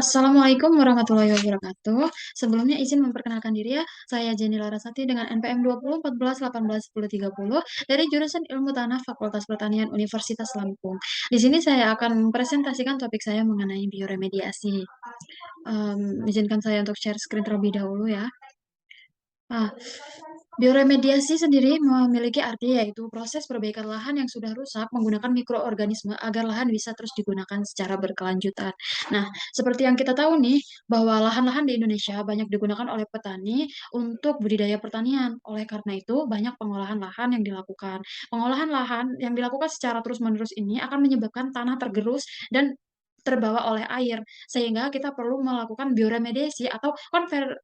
Assalamualaikum warahmatullahi wabarakatuh. Sebelumnya izin memperkenalkan diri ya, saya Jenny Larasati dengan NPM 20 14 18 10 30 dari jurusan Ilmu Tanah Fakultas Pertanian Universitas Lampung. Di sini saya akan mempresentasikan topik saya mengenai bioremediasi. Izinkan saya untuk share screen terlebih dahulu ya. Nah, bioremediasi sendiri memiliki arti yaitu proses perbaikan lahan yang sudah rusak menggunakan mikroorganisme agar lahan bisa terus digunakan secara berkelanjutan. Nah, seperti yang kita tahu nih, bahwa lahan-lahan di Indonesia banyak digunakan oleh petani untuk budidaya pertanian. Oleh karena itu, banyak pengolahan lahan yang dilakukan. Pengolahan lahan yang dilakukan secara terus-menerus ini akan menyebabkan tanah tergerus dan terbawa oleh air, sehingga kita perlu melakukan bioremediasi atau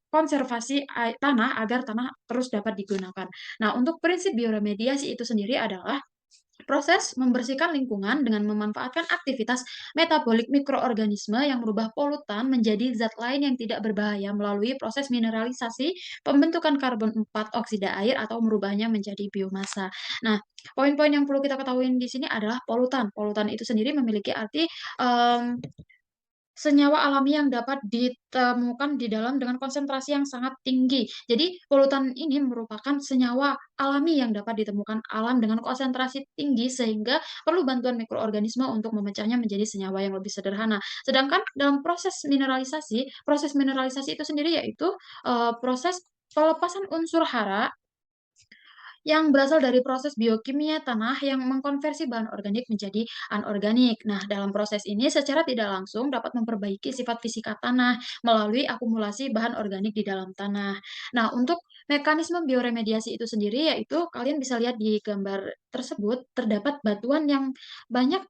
konservasi tanah agar tanah terus dapat digunakan. Nah, untuk prinsip bioremediasi itu sendiri adalah proses membersihkan lingkungan dengan memanfaatkan aktivitas metabolik mikroorganisme yang merubah polutan menjadi zat lain yang tidak berbahaya melalui proses mineralisasi, pembentukan karbon 4 oksida air atau merubahnya menjadi biomasa. Nah, poin-poin yang perlu kita ketahui di sini adalah polutan. Polutan itu sendiri memiliki arti em, senyawa alami yang dapat ditemukan di dalam dengan konsentrasi yang sangat tinggi. Jadi, polutan ini merupakan senyawa alami yang dapat ditemukan alam dengan konsentrasi tinggi sehingga perlu bantuan mikroorganisme untuk memecahnya menjadi senyawa yang lebih sederhana. Sedangkan dalam proses mineralisasi itu sendiri yaitu proses pelepasan unsur hara yang berasal dari proses biokimia tanah yang mengkonversi bahan organik menjadi anorganik. Nah, dalam proses ini secara tidak langsung dapat memperbaiki sifat fisika tanah melalui akumulasi bahan organik di dalam tanah. Nah, untuk mekanisme bioremediasi itu sendiri yaitu kalian bisa lihat di gambar tersebut terdapat batuan yang banyak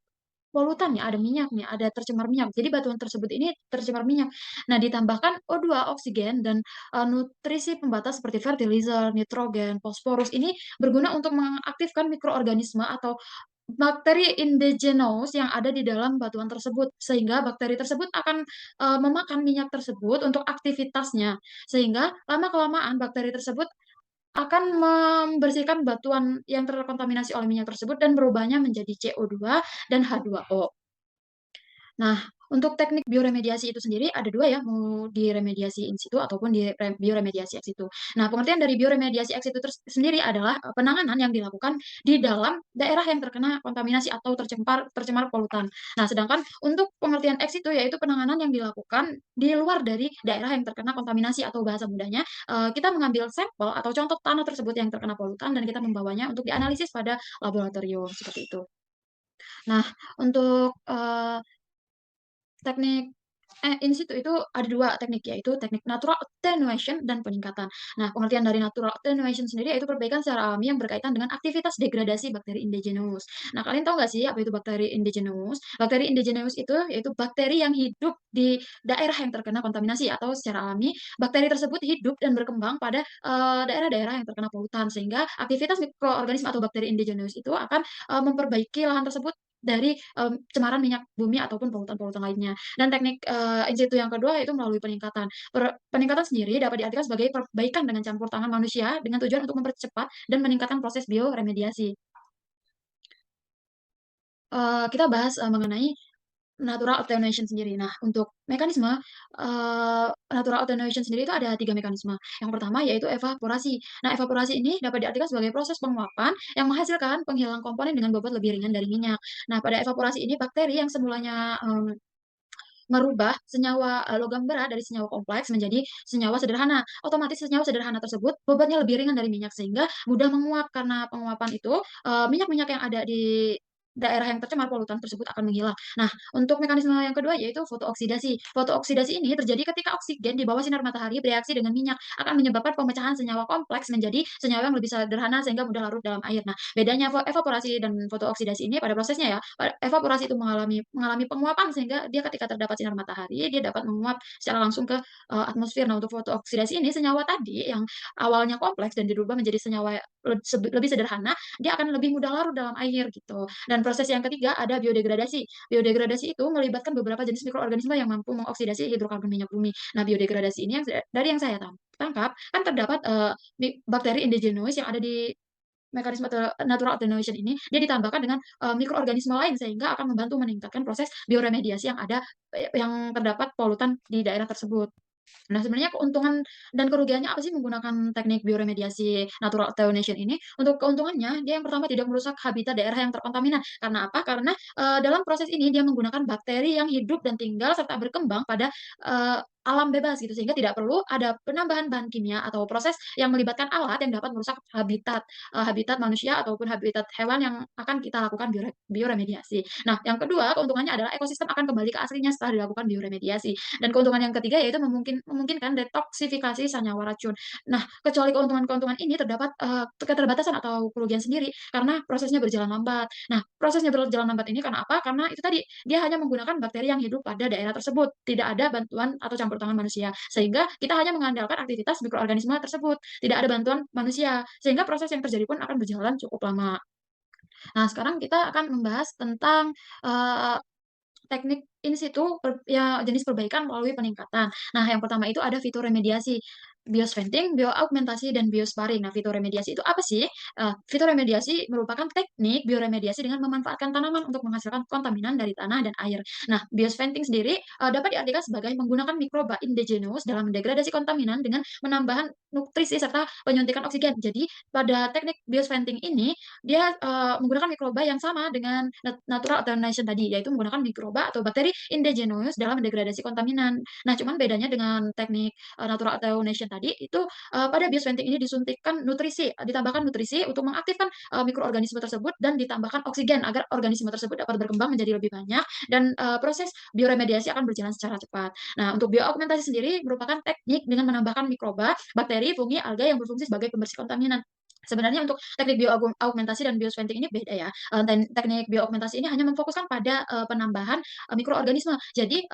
polutan ya, ada minyaknya, ada tercemar minyak. Jadi batuan tersebut ini tercemar minyak. Nah, ditambahkan O2, oksigen, dan nutrisi pembatas seperti fertilizer, nitrogen, fosforus ini berguna untuk mengaktifkan mikroorganisme atau bakteri indigenous yang ada di dalam batuan tersebut, sehingga bakteri tersebut akan memakan minyak tersebut untuk aktivitasnya, sehingga lama-kelamaan bakteri tersebut akan membersihkan batuan yang terkontaminasi oleh minyak tersebut dan berubahnya menjadi CO2 dan H2O. Nah, untuk teknik bioremediasi itu sendiri ada dua ya, mau diremediasi in situ ataupun bioremediasi ex situ. Nah, pengertian dari bioremediasi ex situ sendiri adalah penanganan yang dilakukan di dalam daerah yang terkena kontaminasi atau tercemar polutan. Nah, sedangkan untuk pengertian ex situ yaitu penanganan yang dilakukan di luar dari daerah yang terkena kontaminasi atau bahasa mudahnya kita mengambil sampel atau contoh tanah tersebut yang terkena polutan dan kita membawanya untuk dianalisis pada laboratorium seperti itu. Nah, untuk teknik in situ itu ada dua teknik, yaitu teknik natural attenuation dan peningkatan. Nah, pengertian dari natural attenuation sendiri yaitu perbaikan secara alami yang berkaitan dengan aktivitas degradasi bakteri indigenous. Nah, kalian tahu nggak sih apa itu bakteri indigenous? Bakteri indigenous itu yaitu bakteri yang hidup di daerah yang terkena kontaminasi atau secara alami bakteri tersebut hidup dan berkembang pada daerah-daerah yang terkena polutan sehingga aktivitas mikroorganisme atau bakteri indigenous itu akan memperbaiki lahan tersebut dari cemaran minyak bumi ataupun polutan-polutan lainnya. Dan teknik, in situ yang kedua yaitu melalui peningkatan. Peningkatan sendiri dapat diartikan sebagai perbaikan dengan campur tangan manusia dengan tujuan untuk mempercepat dan meningkatkan proses bioremediasi. Kita bahas, mengenai natural attenuation sendiri. Nah, untuk mekanisme, natural attenuation sendiri itu ada 3 mekanisme. Yang pertama yaitu evaporasi. Nah, evaporasi ini dapat diartikan sebagai proses penguapan yang menghasilkan penghilang komponen dengan bobot lebih ringan dari minyak. Nah, pada evaporasi ini bakteri yang semulanya, merubah senyawa, logam berat dari senyawa kompleks menjadi senyawa sederhana. Otomatis senyawa sederhana tersebut bobotnya lebih ringan dari minyak sehingga mudah menguap. Karena penguapan itu, minyak-minyak yang ada di daerah yang tercemar polutan tersebut akan menghilang. Nah, untuk mekanisme yang kedua yaitu fotooksidasi. Fotooksidasi ini terjadi ketika oksigen di bawah sinar matahari bereaksi dengan minyak, akan menyebabkan pemecahan senyawa kompleks menjadi senyawa yang lebih sederhana sehingga mudah larut dalam air. Nah, bedanya evaporasi dan fotooksidasi ini pada prosesnya ya, evaporasi itu mengalami mengalami penguapan sehingga dia ketika terdapat sinar matahari, dia dapat menguap secara langsung ke, atmosfer. Nah, untuk fotooksidasi ini senyawa tadi yang awalnya kompleks dan dirubah menjadi senyawa lebih sederhana, dia akan lebih mudah larut dalam air gitu. Dan proses yang ketiga ada biodegradasi. Biodegradasi itu melibatkan beberapa jenis mikroorganisme yang mampu mengoksidasi hidrokarbon minyak bumi. Nah, biodegradasi ini dari yang saya tangkap kan terdapat, bakteri indigenous yang ada di mekanisme natural attenuation ini dia ditambahkan dengan mikroorganisme lain sehingga akan membantu meningkatkan proses bioremediasi yang ada yang terdapat polutan di daerah tersebut. Nah, sebenarnya keuntungan dan kerugiannya apa sih menggunakan teknik bioremediasi natural attenuation ini? Untuk keuntungannya, dia yang pertama tidak merusak habitat daerah yang terkontaminan. Karena apa? Karena, dalam proses ini dia menggunakan bakteri yang hidup dan tinggal serta berkembang pada, alam bebas gitu, sehingga tidak perlu ada penambahan bahan kimia atau proses yang melibatkan alat yang dapat merusak habitat, habitat manusia ataupun habitat hewan yang akan kita lakukan bioremediasi. Nah, yang kedua keuntungannya adalah ekosistem akan kembali ke aslinya setelah dilakukan bioremediasi. Dan keuntungan yang ketiga yaitu memungkinkan detoksifikasi senyawa racun. Nah, kecuali keuntungan-keuntungan ini terdapat, keterbatasan atau kerugian sendiri karena prosesnya berjalan lambat. Nah, prosesnya berjalan lambat ini karena apa? Karena itu tadi, dia hanya menggunakan bakteri yang hidup pada daerah tersebut, tidak ada bantuan atau campur tangan manusia. Sehingga kita hanya mengandalkan aktivitas mikroorganisme tersebut, tidak ada bantuan manusia, sehingga proses yang terjadi pun akan berjalan cukup lama. Nah, sekarang kita akan membahas tentang, eee teknik in situ ya jenis perbaikan melalui peningkatan. Nah, yang pertama itu ada fitur remediasi, biosventing, bioaugmentasi, dan biosparing. Nah, fitur remediasi itu apa sih? Fitur remediasi merupakan teknik bioremediasi dengan memanfaatkan tanaman untuk menghasilkan kontaminan dari tanah dan air. Nah, biosventing sendiri dapat diartikan sebagai menggunakan mikroba endogenous dalam mendegradasi kontaminan dengan menambahkan nutrisi serta penyuntikan oksigen. Jadi, pada teknik biosventing ini dia, menggunakan mikroba yang sama dengan natural alternation tadi, yaitu menggunakan mikroba atau bakteri endogenous dalam mendegradasi kontaminan. Nah, cuman bedanya dengan teknik, natural alternation tadi itu, pada biosventing ini disuntikkan nutrisi, ditambahkan nutrisi untuk mengaktifkan, mikroorganisme tersebut dan ditambahkan oksigen agar organisme tersebut dapat berkembang menjadi lebih banyak dan, proses bioremediasi akan berjalan secara cepat. Nah, untuk bioaugmentasi sendiri merupakan teknik dengan menambahkan mikroba, bakteri, fungi, alga yang berfungsi sebagai pembersih kontaminan. Sebenarnya untuk teknik bioaugmentasi dan biosventing ini beda ya, teknik bioaugmentasi ini hanya memfokuskan pada, penambahan, mikroorganisme. Jadi,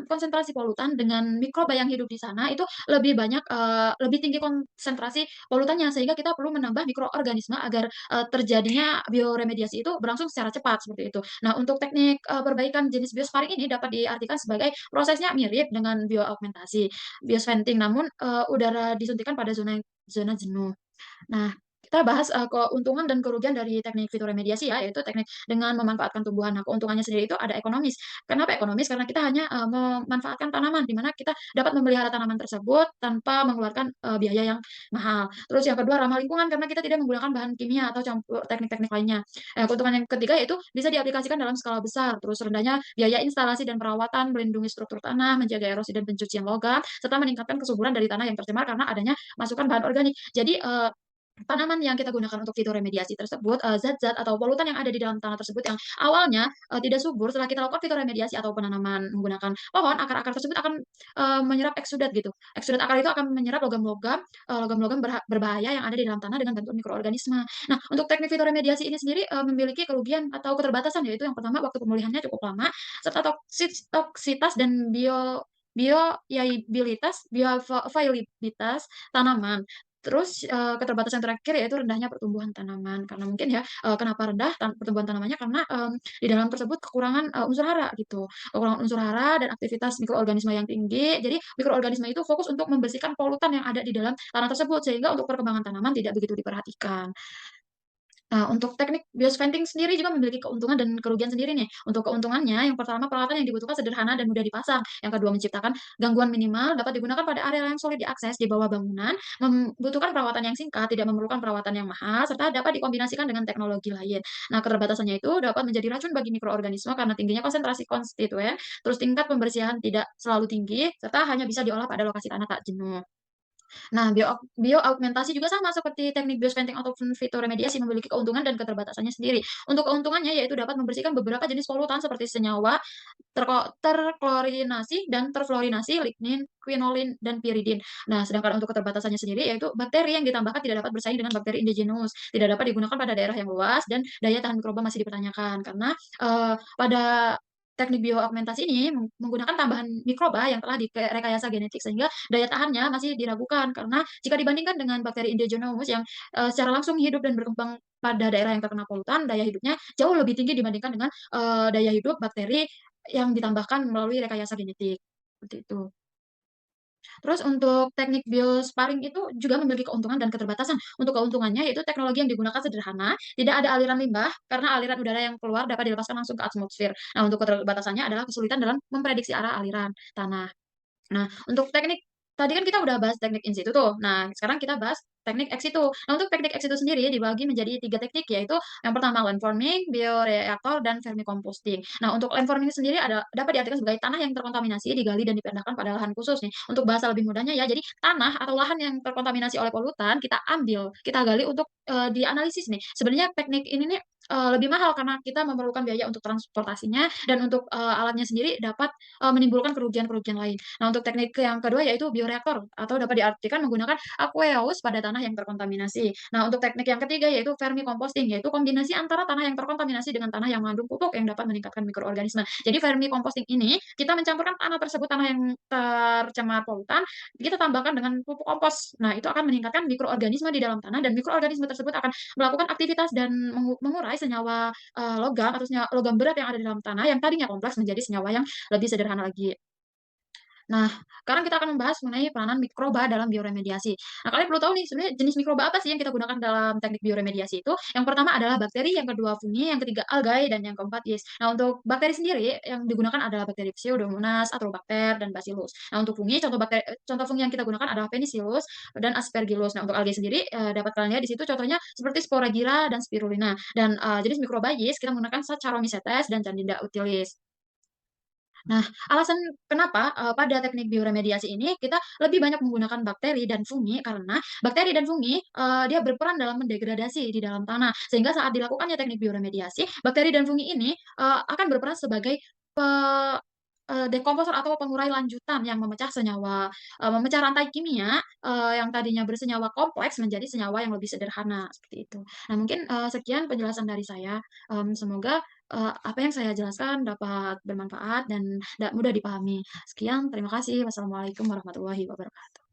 konsentrasi polutan dengan mikroba yang hidup di sana itu lebih banyak, lebih tinggi konsentrasi polutannya, sehingga kita perlu menambah mikroorganisme agar, terjadinya bioremediasi itu berlangsung secara cepat, seperti itu. Nah, untuk teknik, perbaikan jenis biosparing ini dapat diartikan sebagai prosesnya mirip dengan bioaugmentasi, biosventing, namun, udara disuntikan pada zona zona jenuh. Nah, kita bahas, keuntungan dan kerugian dari teknik fitoremediasi ya, yaitu teknik dengan memanfaatkan tumbuhan. Nah, keuntungannya sendiri itu ada ekonomis. Kenapa ekonomis? Karena kita hanya, memanfaatkan tanaman, di mana kita dapat memelihara tanaman tersebut tanpa mengeluarkan, biaya yang mahal. Terus yang kedua ramah lingkungan, karena kita tidak menggunakan bahan kimia atau campur teknik-teknik lainnya. Keuntungan yang ketiga yaitu bisa diaplikasikan dalam skala besar, terus rendahnya biaya instalasi dan perawatan, melindungi struktur tanah, menjaga erosi dan pencucian logam, serta meningkatkan kesuburan dari tanah yang tercemar karena adanya masukan bahan organik. Jadi, tanaman yang kita gunakan untuk fitoremediasi tersebut, zat-zat atau polutan yang ada di dalam tanah tersebut yang awalnya, tidak subur, setelah kita lakukan fitoremediasi atau penanaman menggunakan pohon, akar-akar tersebut akan, menyerap eksudat gitu. Eksudat akar itu akan menyerap logam-logam, logam-logam berbahaya yang ada di dalam tanah dengan bantuan mikroorganisme. Nah, untuk teknik fitoremediasi ini sendiri, memiliki kerugian atau keterbatasan, yaitu yang pertama waktu pemulihannya cukup lama, serta toksitas dan tanaman. Terus, keterbatasan terakhir yaitu rendahnya pertumbuhan tanaman, karena mungkin ya, kenapa rendah pertumbuhan tanamannya karena, di dalam tersebut kekurangan, unsur hara gitu. Kekurangan unsur hara dan aktivitas mikroorganisme yang tinggi, jadi mikroorganisme itu fokus untuk membersihkan polutan yang ada di dalam tanah tersebut, sehingga untuk perkembangan tanaman tidak begitu diperhatikan. Nah, untuk teknik biosventing sendiri juga memiliki keuntungan dan kerugian sendiri nih. Untuk keuntungannya, yang pertama peralatan yang dibutuhkan sederhana dan mudah dipasang. Yang kedua menciptakan gangguan minimal, dapat digunakan pada area yang sulit diakses di bawah bangunan, membutuhkan perawatan yang singkat, tidak memerlukan perawatan yang mahal, serta dapat dikombinasikan dengan teknologi lain. Nah, keterbatasannya itu dapat menjadi racun bagi mikroorganisme karena tingginya konsentrasi konstituen, terus tingkat pembersihan tidak selalu tinggi, serta hanya bisa diolah pada lokasi tanah tak jenuh. Nah, bioaugmentasi juga sama seperti teknik biosventing ataupun fitoremediasi memiliki keuntungan dan keterbatasannya sendiri. Untuk keuntungannya yaitu dapat membersihkan beberapa jenis polutan seperti senyawa terklorinasi dan terfluorinasi, lignin, quinolin, dan piridin. Nah, sedangkan untuk keterbatasannya sendiri yaitu bakteri yang ditambahkan tidak dapat bersaing dengan bakteri endogenous, tidak dapat digunakan pada daerah yang luas, dan daya tahan mikroba masih dipertanyakan karena, pada teknik bioaugmentasi ini menggunakan tambahan mikroba yang telah direkayasa genetik sehingga daya tahannya masih diragukan karena jika dibandingkan dengan bakteri endogenous yang, secara langsung hidup dan berkembang pada daerah yang terkena polutan, daya hidupnya jauh lebih tinggi dibandingkan dengan, daya hidup bakteri yang ditambahkan melalui rekayasa genetik, seperti itu. Terus untuk teknik biosparing itu juga memiliki keuntungan dan keterbatasan. Untuk keuntungannya yaitu teknologi yang digunakan sederhana, tidak ada aliran limbah karena aliran udara yang keluar dapat dilepaskan langsung ke atmosfer. Nah, untuk keterbatasannya adalah kesulitan dalam memprediksi arah aliran tanah. Nah, untuk teknik tadi kan kita udah bahas teknik in situ tuh. Nah, sekarang kita bahas teknik ex situ. Nah, untuk teknik ex situ sendiri dibagi menjadi 3 teknik, yaitu yang pertama landforming, bioreaktor, dan vermicomposting. Nah, untuk landforming sendiri dapat diartikan sebagai tanah yang terkontaminasi, digali dan dipindahkan pada lahan khusus nih. Untuk bahasa lebih mudahnya ya, jadi tanah atau lahan yang terkontaminasi oleh polutan kita ambil, kita gali untuk, dianalisis nih. Sebenarnya teknik ini nih, lebih mahal karena kita memerlukan biaya untuk transportasinya dan untuk, alatnya sendiri dapat, menimbulkan kerugian-kerugian lain. Nah, untuk teknik yang kedua yaitu bioreaktor atau dapat diartikan menggunakan aqueous pada tanah yang terkontaminasi. Nah, untuk teknik yang ketiga yaitu vermicomposting, yaitu kombinasi antara tanah yang terkontaminasi dengan tanah yang mengandung pupuk yang dapat meningkatkan mikroorganisme. Jadi vermicomposting ini kita mencampurkan tanah tersebut, tanah yang tercemar polutan, kita tambahkan dengan pupuk kompos. Nah, itu akan meningkatkan mikroorganisme di dalam tanah dan mikroorganisme tersebut akan melakukan aktivitas dan mengurai senyawa, logam atau logam berat yang ada di dalam tanah yang tadinya kompleks menjadi senyawa yang lebih sederhana lagi. Nah, sekarang kita akan membahas mengenai peranan mikroba dalam bioremediasi. Nah, kalian perlu tahu nih sebenarnya jenis mikroba apa sih yang kita gunakan dalam teknik bioremediasi itu? Yang pertama adalah bakteri, yang kedua fungi, yang ketiga algae, dan yang keempat yeast. Nah, untuk bakteri sendiri yang digunakan adalah bakteri Pseudomonas, Atrobacter, dan Bacillus. Nah, untuk fungi contoh fungi yang kita gunakan adalah Penicillus dan Aspergillus. Nah, untuk algae sendiri dapat kalian lihat di situ contohnya seperti Sporagira dan Spirulina. Dan jenis mikroba yeast kita menggunakan Saccharomycetes dan Candida utilis. Nah, alasan kenapa, pada teknik bioremediasi ini kita lebih banyak menggunakan bakteri dan fungi, karena bakteri dan fungi, dia berperan dalam mendegradasi di dalam tanah. Sehingga saat dilakukannya teknik bioremediasi, bakteri dan fungi ini, akan berperan sebagai pe dekomposer atau pengurai lanjutan yang memecah rantai kimia, yang tadinya bersenyawa kompleks menjadi senyawa yang lebih sederhana, seperti itu. Nah, mungkin, sekian penjelasan dari saya, semoga apa yang saya jelaskan dapat bermanfaat dan mudah dipahami. Sekian, terima kasih. Wassalamualaikum warahmatullahi wabarakatuh.